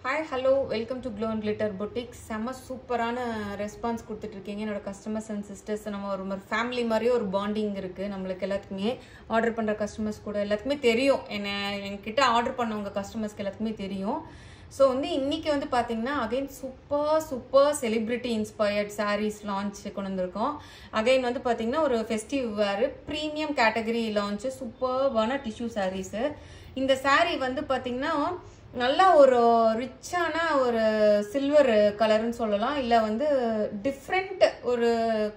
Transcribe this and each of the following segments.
Hi, hello, welcome to Glow and Glitter Boutique. செம்ம சூப்பரான response கொடுத்துட்டு இருக்கீங்க என்னோட கஸ்டமர்ஸ் அண்ட் சிஸ்டர்ஸ். நம்ம ஒரு ஃபேமிலி மாதிரியே ஒரு பாண்டிங் இருக்குது நம்மளுக்கு எல்லாத்துக்குமே. ஆர்டர் பண்ணுற கஸ்டமர்ஸ் கூட எல்லாத்துக்குமே தெரியும், என்கிட்ட ஆர்டர் பண்ணவங்க கஸ்டமர்ஸ்க்கு எல்லாத்துக்குமே தெரியும். ஸோ இன்னைக்கு பார்த்தீங்கன்னா again super celebrity inspired saris launch கொண்டு வந்திருக்கோம். அகைன் பார்த்தீங்கன்னா ஒரு festive wear premium category launch சூப்பர்வான டிஷ்யூ சாரீஸு. இந்த சாரீ பார்த்தீங்கன்னா நல்லா ஒரு ரிச்சான ஒரு சில்வர் கலர்னு சொல்லலாம், இல்லை டிஃப்ரெண்ட் ஒரு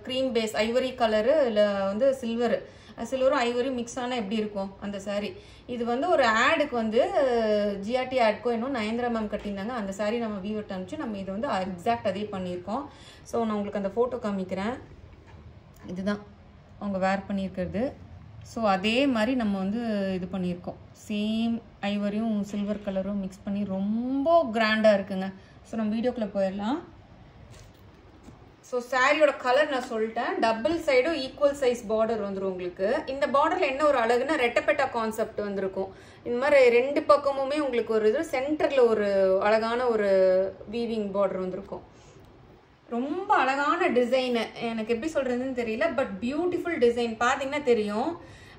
க்ரீம் பேஸ் ஐவரி கலரு, இல்லை சில்வரும் ஐவரியும் மிக்ஸ் ஆனால் எப்படி இருக்கும் அந்த சாரீ. இது ஒரு ஆடுக்கு ஜிஆர்டி ஆட்கோ இன்னும் நயன்தரா மேம் கட்டியிருந்தாங்க. அந்த சாரீ நம்ம வீவர்ட் அனுப்பிச்சு நம்ம இது எக்ஸாக்ட் அதே பண்ணியிருக்கோம். ஸோ நான் உங்களுக்கு அந்த ஃபோட்டோ காமிக்கிறேன். இதுதான் அவங்க வேர் பண்ணியிருக்கிறது. ஸோ அதே மாதிரி நம்ம இது பண்ணியிருக்கோம். சேம் ஐவரியும் சில்வர் கலரும் மிக்ஸ் பண்ணி ரொம்ப கிராண்டாக இருக்குங்க. ஸோ நம்ம வீடியோக்குள்ளே போயிடலாம். ஸோ சாரியோட கலர் நான் சொல்லிட்டேன். டபுள் சைடும் ஈக்குவல் சைஸ் பார்டர் வந்துடும் உங்களுக்கு. இந்த பார்டரில் என்ன ஒரு அழகுனா ரெட்டப்பெட்டா கான்செப்ட் வந்திருக்கும். இந்த மாதிரி ரெண்டு பக்கமுமே உங்களுக்கு ஒரு இது சென்டரில் ஒரு அழகான ஒரு வீவிங் பார்டர் வந்திருக்கும். ரொம்ப அழகான டிசைனு, எனக்கு எப்படி சொல்கிறதுன்னு தெரியல, பட் பியூட்டிஃபுல் டிசைன். பார்த்தீங்கன்னா தெரியும்,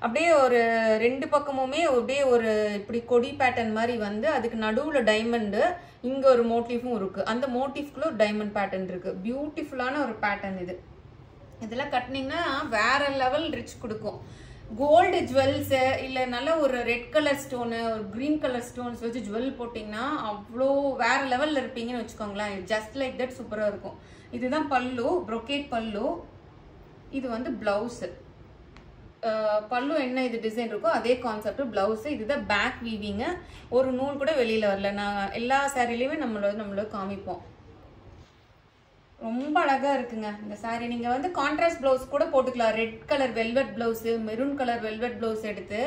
அப்படியே ஒரு ரெண்டு பக்கமுமே அப்படியே ஒரு இப்படி கொடி பேட்டர்ன் மாதிரி அதுக்கு நடுவில் டைமண்டு, இங்கே ஒரு மோட்டிஃபும் இருக்குது. அந்த மோட்டிஃப்குள்ள ஒரு டைமண்ட் பேட்டர்ன் இருக்குது. பியூட்டிஃபுல்லான ஒரு பேட்டர்ன் இது. இதெல்லாம் கட்டினீங்கன்னா வேற லெவல் ரிச் கொடுக்கும். கோல்டு ஜுவல்ஸு இல்லை நல்ல ஒரு ரெட் கலர் ஸ்டோனு, ஒரு க்ரீன் கலர் ஸ்டோன்ஸ் வச்சு ஜுவல் போட்டிங்கன்னா அவ்வளோ வேற லெவலில் இருப்பீங்கன்னு வச்சுக்கோங்களேன். ஜஸ்ட் லைக் தட் சூப்பராக இருக்கும். இதுதான் பல்லு, ப்ரொக்கேட் பல்லு. இது பிளவுஸு. பல்லு என்ன இது டிசைன் இருக்கோ அதே கான்செப்ட் பிளவுஸு. இதுதான் பேக் வீவிங்கு. ஒரு நூல் கூட வெளியில் வரல. நான் எல்லா சாரிலையுமே நம்மளோட காமிப்போம். ரொம்ப அழகாக இருக்குங்க இந்த சாரீ. நீங்கள் கான்ட்ராஸ்ட் ப்ளவுஸ் கூட போட்டுக்கலாம். Red colour velvet blouse, maroon colour velvet blouse எடுத்து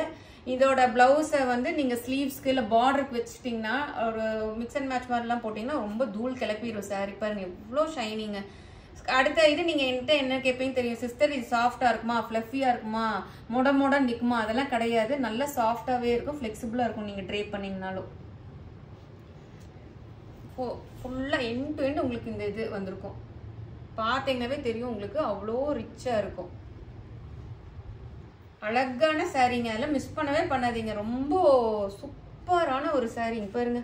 இதோட பிளவுஸை நீங்கள் ஸ்லீவ்ஸ்க்கு இல்லை பார்டருக்கு வச்சுட்டிங்கன்னா ஒரு மிக்ஸ் அண்ட் மேட்ச் மாதிரிலாம் போட்டிங்கன்னா ரொம்ப தூள் கிளப்பிடும் சாரீ. பாருங்கள் எவ்வளோ ஷைனிங்கு. அடுத்த இது நீங்கள் என்கிட்ட என்ன கேட்பீங்க தெரியும், சிஸ்டர் இது சாஃப்டாக இருக்குமா, ஃப்ளஃபியாக இருக்குமா, மொட நிற்குமா? அதெல்லாம் கிடையாது. நல்லா சாஃப்டாகவே இருக்கும், ஃப்ளெக்சிபிளாக இருக்கும். நீங்கள் ட்ரை பண்ணிங்கனாலும் ஃபுல்லாக எண்ட் டு எண்ட் உங்களுக்கு இந்த இது வந்திருக்கும். பார்த்தீங்கன்னாவே தெரியும் உங்களுக்கு அவ்வளோ ரிச்சாக இருக்கும். அழகான சாரீங்க, அதெல்லாம் மிஸ் பண்ணவே பண்ணாதீங்க. ரொம்ப சூப்பரான ஒரு சாரீங்க பாருங்க.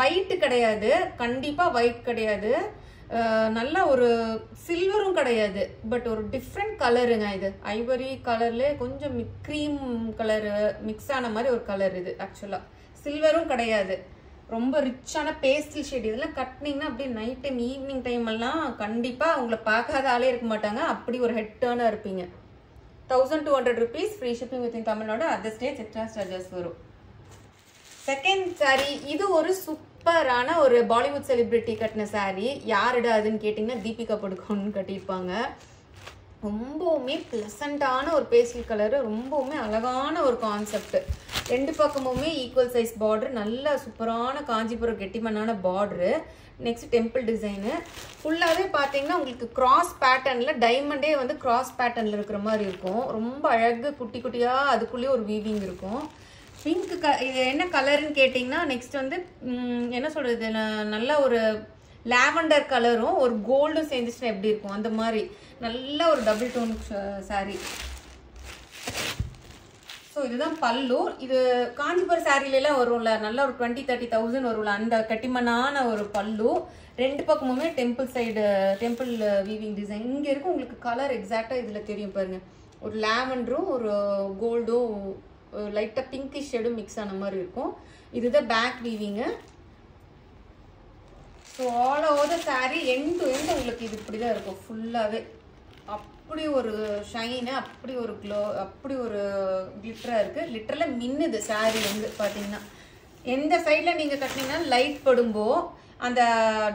ஒயிட் கிடையாது, கண்டிப்பாக ஒயிட் கிடையாது, நல்ல ஒரு சில்வரும் கிடையாது, பட் ஒரு டிஃப்ரெண்ட் கலருங்க. இது ஐவரி கலர்ல கொஞ்சம் க்ரீம் கலரு மிக்ஸ் ஆன மாதிரி ஒரு கலர். இது ஆக்சுவலா சில்வரும் கிடையாது, ரொம்ப ரிச்சான பேஸ்டல் ஷேட். இதெல்லாம் கட்டினீங்கன்னா அப்படியே நைட் டைம் ஈவினிங் டைம் எல்லாம் கண்டிப்பா உங்களை பார்க்காத ஆளே இருக்க மாட்டாங்க. அப்படி ஒரு ஹெட் டர்னா இருப்பீங்க. 1200 rupees free shipping within Tamil Nadu. Other states extra charges வரும். செகண்ட் சாரி, இது ஒரு சூப்பரான ஒரு பாலிவுட் செலிபிரிட்டி கட்டின சாரீ. யாருடா அதுன்னு கேட்டிங்கன்னா தீபிகா படுகோன்னு கட்டியிருப்பாங்க. ரொம்பவுமே ப்ளசண்டான ஒரு பேஸ்டல் கலரு, ரொம்பவுமே அழகான ஒரு கான்செப்ட். ரெண்டு பக்கமுமே ஈக்குவல் சைஸ் பார்டர், நல்ல சூப்பரான காஞ்சிபுரம் கெட்டிமண்ணான பார்டரு. Next temple design. ஃபுல்லாகவே பார்த்தீங்கன்னா உங்களுக்கு கிராஸ் பேட்டர்னில் டைமண்டே கிராஸ் பேட்டர்னில் இருக்கிற மாதிரி இருக்கும். ரொம்ப அழகு, குட்டி குட்டியாக அதுக்குள்ளேயே ஒரு வீவிங் இருக்கும். பிங்க் இது என்ன கலருன்னு கேட்டிங்கன்னா நெக்ஸ்ட் என்ன சொல்கிறது, நல்ல ஒரு லாவெண்டர் கலரும் ஒரு கோல்டும் சேர்ந்துச்சுன்னா எப்படி இருக்கும் அந்த மாதிரி நல்ல ஒரு டபுள் டோன் சாரீ. ஸோ இதுதான் பல்லு. இது காஞ்சிபுரம் சாரீலாம் வரும்ல, நல்ல ஒரு 20-30,000 வரும்ல, அந்த கட்டிமனான ஒரு பல்லு. ரெண்டு பக்கமுமே temple side temple weaving design இங்கே இருக்கும். உங்களுக்கு கலர் எக்ஸாக்டாக இதில் தெரியும் பாருங்க. ஒரு லாவெண்டரும் ஒரு கோல்டும் லைட்டாக பிங்கிஷ் ஷேடும் மிக்ஸ் ஆன மாதிரி இருக்கும். இதுதான் back weaving. So all over the sari end to end உங்களுக்கு இது இப்படி தான் இருக்கும் ஃபுல்லாகவே. அப்படி ஒரு ஷைனு, அப்படி ஒரு க்ளோ, அப்படி ஒரு கிளிட்டராக இருக்குது. லிட்டரில் மின்னுது சாரீ பார்த்தீங்கன்னா. எந்த சைடில் நீங்கள் கட்டினீங்கன்னா லைட் படும்போ அந்த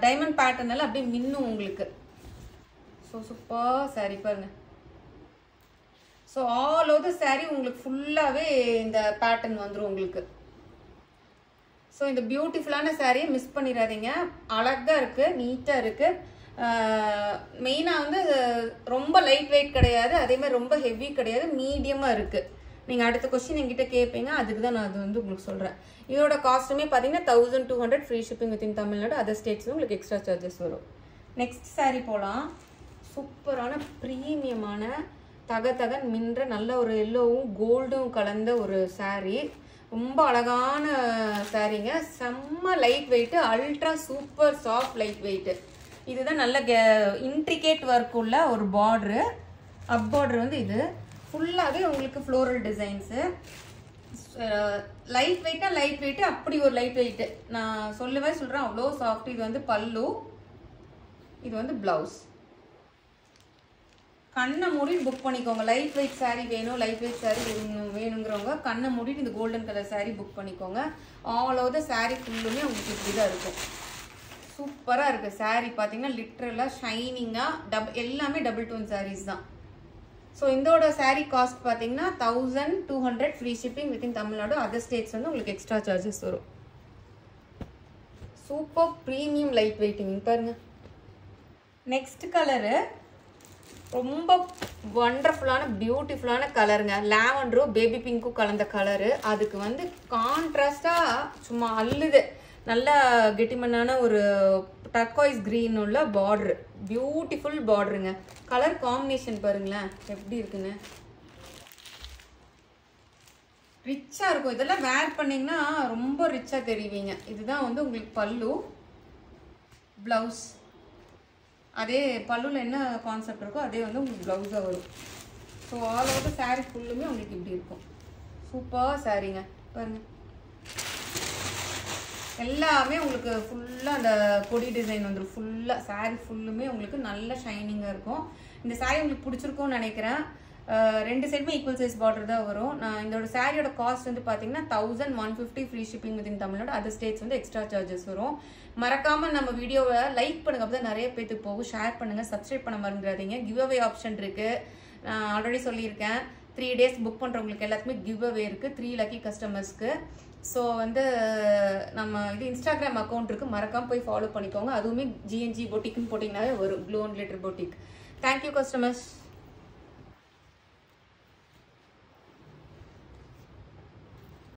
டைமண்ட் பேட்டர்னெல்லாம் அப்படியே மின்னும் உங்களுக்கு. ஸோ சூப்பர் சாரீ பாருங்க. So all over the sari உங்களுக்கு ஃபுல்லாகவே இந்த பேட்டர்ன் வந்துடும் உங்களுக்கு. ஸோ இந்த பியூட்டிஃபுல்லான சாரியை மிஸ் பண்ணிடாதீங்க. அழகாக இருக்குது, நீட்டாக இருக்குது. மெயினாக ரொம்ப லைட் வெயிட் கிடையாது, அதே மாதிரி ரொம்ப ஹெவி கிடையாது, மீடியமாக இருக்குது. நீங்கள் அடுத்த கொஸ்டின் என்கிட்ட கேட்பீங்க, அதுக்கு தான் நான் அது வந்து உங்களுக்கு சொல்கிறேன். இதோட காஸ்ட்டுமே பார்த்தீங்கன்னா 1200 free shipping within Tamil Nadu, other ஸ்டேட்ஸும் உங்களுக்கு எக்ஸ்ட்ரா சார்ஜஸ் வரும். நெக்ஸ்ட் சாரீ போகலாம். சூப்பரான ப்ரீமியமான தகன் மின்ற நல்ல ஒரு எல்லோவும் கோல்டும் கலந்த ஒரு சாரீ. ரொம்ப அழகான சாரீங்க. செம்ம light weight, ultra super soft light weight. இதுதான் நல்ல இன்ட்ரிகேட் ஒர்க் உள்ள ஒரு பார்டரு. அப் பார்டர் வந்து இது ஃபுல்லாகவே உங்களுக்கு ஃப்ளோரல் டிசைன்ஸு. லைட் வெயிட்டு, அப்படி ஒரு லைட் வெயிட்டு நான் சொல்கிறேன், அவ்வளோ சாஃப்ட். இது வந்து பல்லு, இது வந்து ப்ளவுஸ். கண்ணை மூடிட்டு புக் பண்ணிக்கோங்க. லைட் வெயிட் சாரீ வேணும், லைட் வெயிட் சாரீ வேணுங்கிறவங்க கண்ணை மூடிட்டு இந்த கோல்டன் கலர் சாரீ புக் பண்ணிக்கோங்க. ஆல் ஓவர் த சாரீ ஃபுல்லுமே உங்களுக்கு இப்படி தான் இருக்கும். சூப்பராக இருக்குது சாரீ. பார்த்தீங்கன்னா லிட்ரலாக ஷைனிங்காக எல்லாமே டபுள் டோன் சாரீஸ் தான். ஸோ இதோட சாரீ காஸ்ட் பார்த்தீங்கன்னா 1200 free shipping within Tamil Nadu, other states வந்து உங்களுக்கு எக்ஸ்ட்ரா சார்ஜஸ் வரும். சூப்பர் ப்ரீமியம் லைட் வெயிட்டிங் பாருங்க. நெக்ஸ்ட் கலரு ரொம்ப வண்டர்ஃபுல்லான பியூட்டிஃபுல்லான கலருங்க. லாவெண்டரும் பேபி பிங்க்கும் கலந்த கலரு. அதுக்கு வந்து கான்ட்ராஸ்டாக சும்மா அள்ளுது. நல்லா கெட்டிமண்ணான ஒரு டர்காய்ஸ் கிரீன் உள்ள பார்டரு, பியூட்டிஃபுல் பார்டருங்க. கலர் காம்பினேஷன் பாருங்களேன் எப்படி இருக்குன்னு. ரிச்சாக இருக்கும். இதெல்லாம் வேர் பண்ணிங்கன்னா ரொம்ப ரிச்சாக தெரிவிங்க. இதுதான் வந்து உங்களுக்கு பல்லு, ப்ளவுஸ். அதே பல்லுவில் என்ன கான்செப்ட் இருக்கோ அதே வந்து உங்களுக்கு ப்ளவுஸாக வரும். ஸோ ஆல் ஓவர் சாரீ ஃபுல்லுமே உங்களுக்கு இப்படி இருக்கும். சூப்பர் சாரீங்க பாருங்கள். எல்லாமே உங்களுக்கு ஃபுல்லாக அந்த கொடி டிசைன் வந்துடும். ஃபுல்லாக சாரீ ஃபுல்லுமே உங்களுக்கு நல்ல ஷைனிங்காக இருக்கும். இந்த சாரீ உங்களுக்கு பிடிச்சிருக்கும்னு நினைக்கிறேன். ரெண்டு சைடுமே ஈக்குவல் சைஸ் பார்டர் தான் வரும். நான் இதோட சாரியோட காஸ்ட் வந்து பார்த்தீங்கன்னா 1150 free shipping within Tamil Nadu, other states வந்து எக்ஸ்ட்ரா சார்ஜஸ் வரும். மறக்காமல் நம்ம வீடியோவை லைக் பண்ணுங்க, அப்போ தான் நிறைய பேத்துக்கு போகும். ஷேர் பண்ணுங்கள், சப்ஸ்கிரைப் பண்ண மறந்துடாதீங்க. கிவ் அவே ஆப்ஷன் இருக்குது. நான் ஆல்ரெடி சொல்லியிருக்கேன், 3 days புக் பண்ணுறவங்களுக்கு எல்லாத்துக்குமே கிவ் அவே இருக்குது 3 லக்கி கஸ்டமர்ஸ்க்கு. ஸோ வந்து நம்ம இது இன்ஸ்டாகிராம் அக்கௌண்ட் இருக்குது, மறக்காமல் போய் ஃபாலோ பண்ணிக்கோங்க. அதுவுமே GNG பொட்டிக்குன்னு போட்டிங்கனாவே வரும், glow and glitter boutique. Thank you customers.